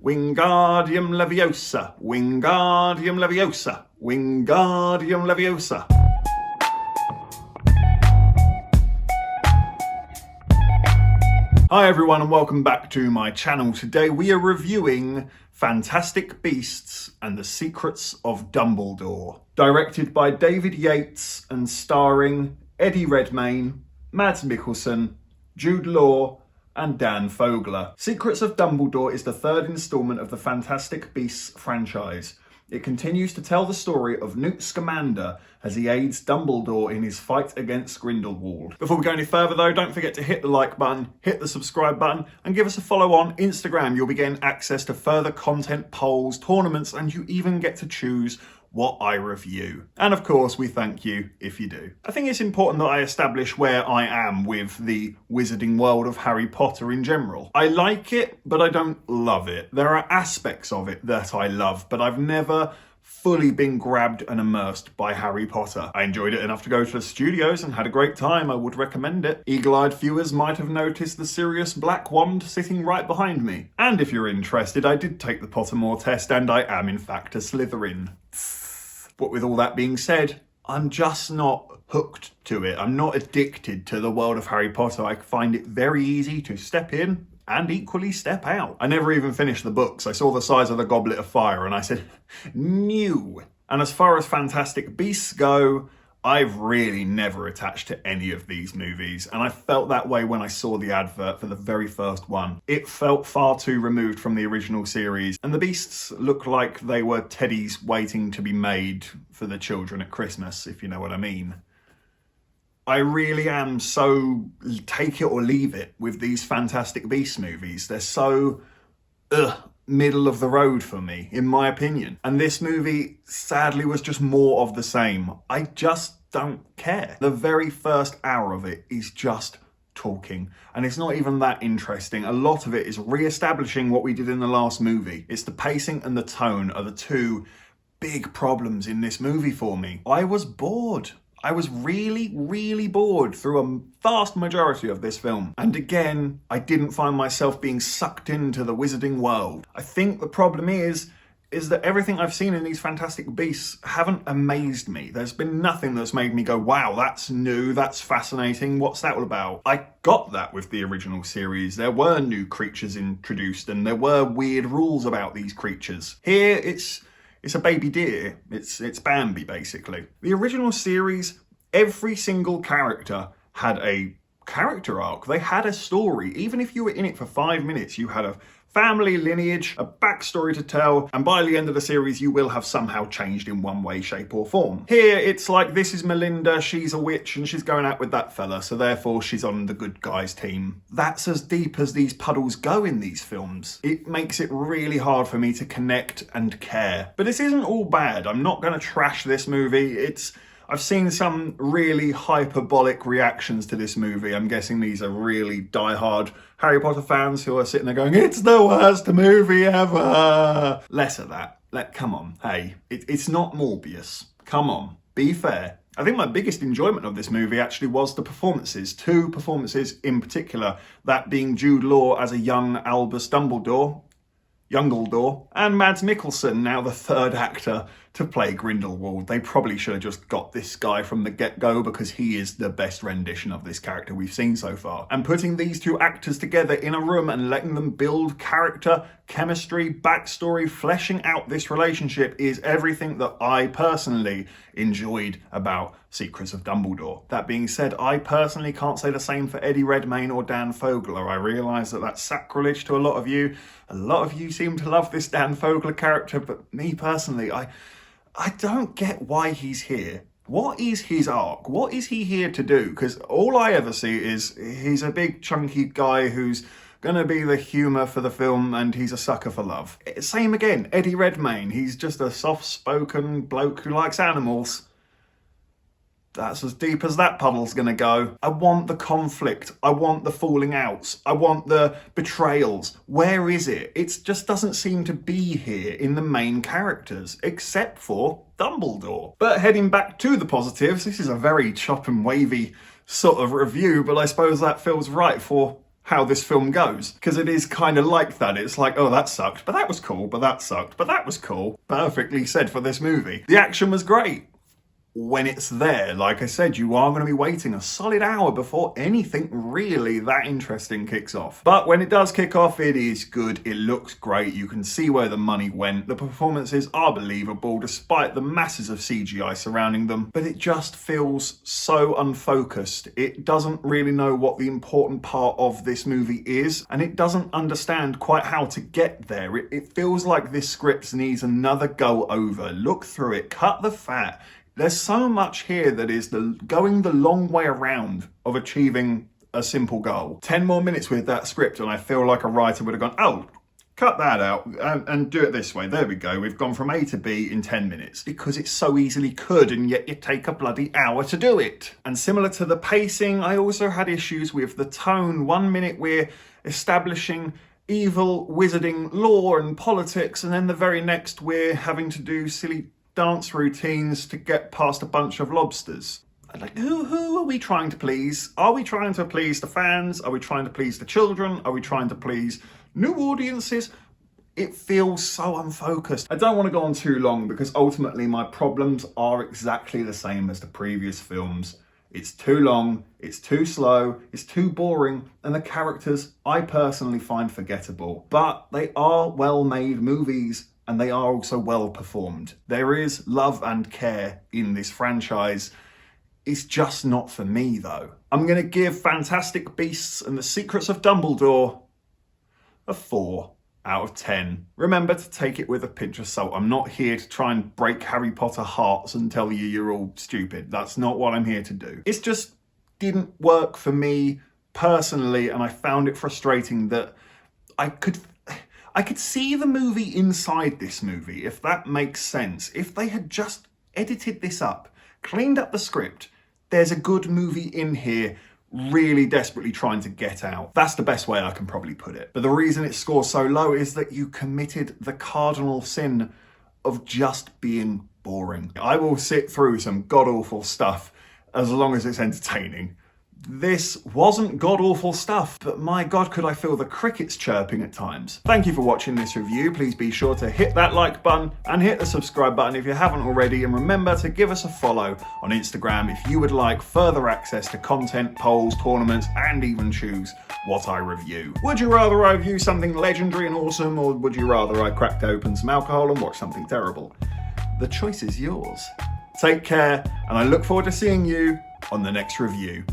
Wingardium Leviosa, Wingardium Leviosa, Wingardium Leviosa. Hi everyone and welcome back to my channel. Today we are reviewing Fantastic Beasts and the Secrets of Dumbledore. Directed by David Yates and starring Eddie Redmayne, Mads Mikkelsen, Jude and Dan Fogler. Secrets of Dumbledore is the third instalment of the Fantastic Beasts franchise. It continues to tell the story of Newt Scamander as he aids Dumbledore in his fight against Grindelwald. Before we go any further though, don't forget to hit the like button, hit the subscribe button, and give us a follow on Instagram. You'll be getting access to further content, polls, tournaments, and you even get to choose what I review. And of course, we thank you if you do. I think it's important that I establish where I am with the wizarding world of Harry Potter in general. I like it, but I don't love it. There are aspects of it that I love, but I've never fully been grabbed and immersed by Harry Potter. I enjoyed it enough to go to the studios and had a great time. I would recommend it. Eagle-eyed viewers might have noticed the Sirius Black wand sitting right behind me. And if you're interested, I did take the Pottermore test and I am in fact a Slytherin. But with all that being said, I'm just not hooked to it. I'm not addicted to the world of Harry Potter. I find it very easy to step in and equally step out. I never even finished the books. I saw the size of the Goblet of Fire and I said, new. And as far as Fantastic Beasts go, I've really never attached to any of these movies, and I felt that way when I saw the advert for the very first one. It felt far too removed from the original series, and the beasts look like they were teddies waiting to be made for the children at Christmas, if you know what I mean. I really am so take it or leave it with these Fantastic Beasts movies. They're so middle of the road for me, in my opinion. And this movie, sadly, was just more of the same. I just don't care. The very first hour of it is just talking, and it's not even that interesting. A lot of it is re-establishing what we did in the last movie. It's the pacing and the tone are the two big problems in this movie for me. I was bored. I was really, really bored through a vast majority of this film. And again, I didn't find myself being sucked into the wizarding world. I think the problem is that everything I've seen in these Fantastic Beasts haven't amazed me. There's been nothing that's made me go, wow, that's new, that's fascinating, what's that all about? I got that with the original series. There were new creatures introduced and there were weird rules about these creatures. Here, it's a baby deer. It's Bambi, basically. The original series, every single character had a character arc. They had a story. Even if you were in it for 5 minutes, you had a family lineage, a backstory to tell, and by the end of the series, you will have somehow changed in one way, shape, or form. Here, it's like, this is Melinda, she's a witch, and she's going out with that fella, so therefore she's on the good guys team. That's as deep as these puddles go in these films. It makes it really hard for me to connect and care. But this isn't all bad. I'm not going to trash this movie. I've seen some really hyperbolic reactions to this movie. I'm guessing these are really diehard Harry Potter fans who are sitting there going, it's the worst movie ever. Less of that. Come on. Hey, it's not Morbius. Come on. Be fair. I think my biggest enjoyment of this movie actually was the performances. Two performances in particular, that being Jude as a young Albus Dumbledore, and Mads Mikkelsen, now the third actor to play Grindelwald. They probably should have just got this guy from the get-go because he is the best rendition of this character we've seen so far. And putting these two actors together in a room and letting them build character, chemistry, backstory, fleshing out this relationship is everything that I personally enjoyed about Secrets of Dumbledore. That being said, I personally can't say the same for Eddie Redmayne or Dan Fogler. I realise that that's sacrilege to a lot of you. A lot of you seem to love this Dan Fogler character, but me personally, I don't get why he's here. What is his arc? What is he here to do? Because all I ever see is he's a big chunky guy who's gonna be the humour for the film and he's a sucker for love. Same again, Eddie Redmayne. He's just a soft-spoken bloke who likes animals. That's as deep as that puddle's gonna go. I want the conflict. I want the falling outs. I want the betrayals. Where is it? It just doesn't seem to be here in the main characters, except for Dumbledore. But heading back to the positives, this is a very chop and wavy sort of review, but I suppose that feels right for how this film goes, because it is kind of like that. It's like, oh, that sucked, but that was cool, but that sucked, but that was cool. Perfectly said for this movie. The action was great. When it's there, like I said, you are going to be waiting a solid hour before anything really that interesting kicks off. But when it does kick off, it is good. It looks great. You can see where the money went. The performances are believable despite the masses of CGI surrounding them, but it just feels so unfocused. It doesn't really know what the important part of this movie is, and it doesn't understand quite how to get there. It feels like this script needs another go over. Look through it, cut the fat. There's so much here that is going the long way around of achieving a simple goal. 10 more minutes with that script and I feel like a writer would have gone, oh, cut that out and do it this way. There we go. We've gone from A to B in 10 minutes. Because it so easily could, and yet you take a bloody hour to do it. And similar to the pacing, I also had issues with the tone. 1 minute we're establishing evil wizarding law and politics, and then the very next we're having to do silly dance routines to get past a bunch of lobsters. Like, who are we trying to please? Are we trying to please the fans? Are we trying to please the children? Are we trying to please new audiences? It feels so unfocused. I don't want to go on too long because ultimately my problems are exactly the same as the previous films. It's too long, it's too slow, it's too boring, and the characters I personally find forgettable. But they are well-made movies, and they are also well performed. There is love and care in this franchise. It's just not for me though. I'm going to give Fantastic Beasts and the Secrets of Dumbledore a 4 out of 10. Remember to take it with a pinch of salt. I'm not here to try and break Harry Potter hearts and tell you you're all stupid. That's not what I'm here to do. It just didn't work for me personally, and I found it frustrating that I could see the movie inside this movie, if that makes sense. If they had just edited this up, cleaned up the script, there's a good movie in here really desperately trying to get out. That's the best way I can probably put it. But the reason it scores so low is that you committed the cardinal sin of just being boring. I will sit through some god-awful stuff as long as it's entertaining. This wasn't god-awful stuff, but my god, could I feel the crickets chirping at times. Thank you for watching this review. Please be sure to hit that like button and hit the subscribe button if you haven't already, and remember to give us a follow on Instagram if you would like further access to content, polls, tournaments, and even choose what I review. Would you rather I review something legendary and awesome, or would you rather I cracked open some alcohol and watch something terrible? The choice is yours. Take care, and I look forward to seeing you on the next review.